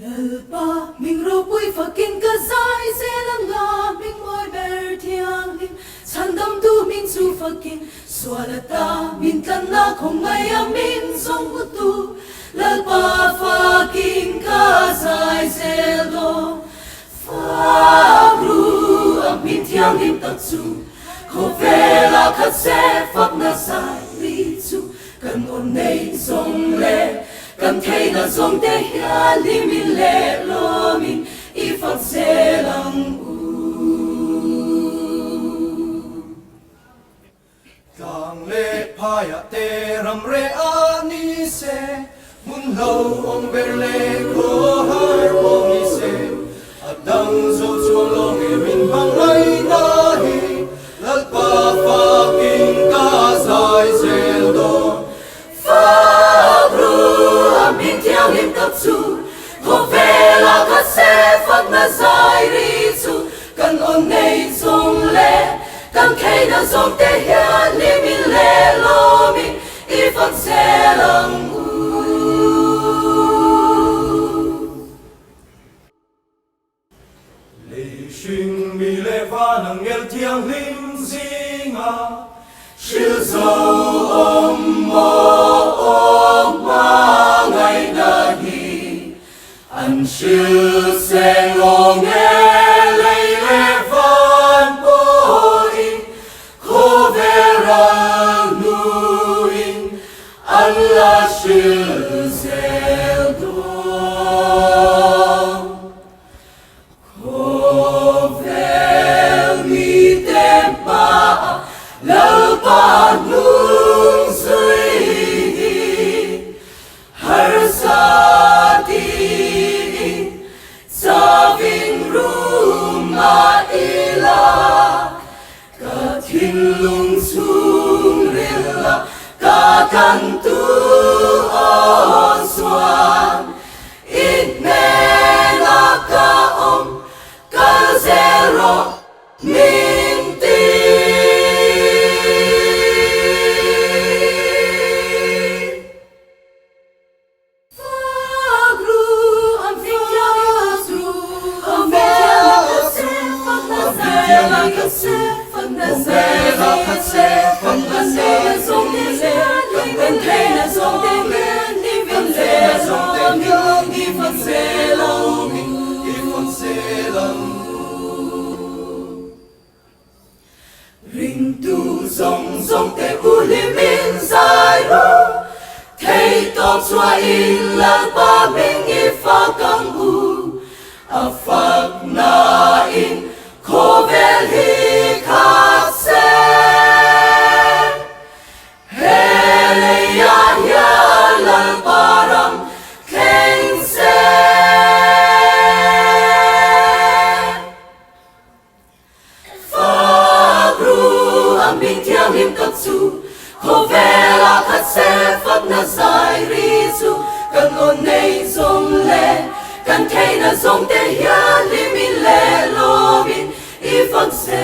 Lalpa mình ro pui fa kin ka sai se lam nga mình moi ber thiang lim chan dam tu mình su fa kin swala ta min tan na khong mai a min song hu tu lalpa fa kin ka sai se lo fa ru a min thiang lim tak su ko vela khat se fak na sai li chu kan on nei song le kan thấy na song te hia li min le lo min I phật se lang u càng lệ phaya te ram re ani se mun lo om ber le ko har po mi se adang zo chuang long e min bang lai na he lal pa fa king ka sai zel do min theo lim tập su ho về là các sẽ phát na sai ri su cần ôn nei song le cần khay na song te hia li min le lo min I phật sẽ lang u lệ xuyên mi lệ pha nang ngel thiang lim zinga chiều dầu ôm ma ngày na hi ăn chiều sen lo nghe lấy lệ van bôi khô về ra nuôi ăn là chiều sen khô về mi tem pa lâu ba nung suy har sa đi sa vinh ruma ila cả thiên lung sung rila cả căn tu on xoan ít nè là cả ông cả zero min ti phần na se khát se phần na se song te se phần thế na song te ngen ni viên se song ngen ni phật se lâu I phật se lang ring tu song song te u li min sai ru thấy tóc xóa in là ba mình I pha căng u a phật na in khô về hi khát se hele ya ya lan param keng se fa gru am bin thiang lim cấp su khô về là khát se phát na sai ri su cần ôn nei song le cần thấy na song te hia li min le lo min I phật se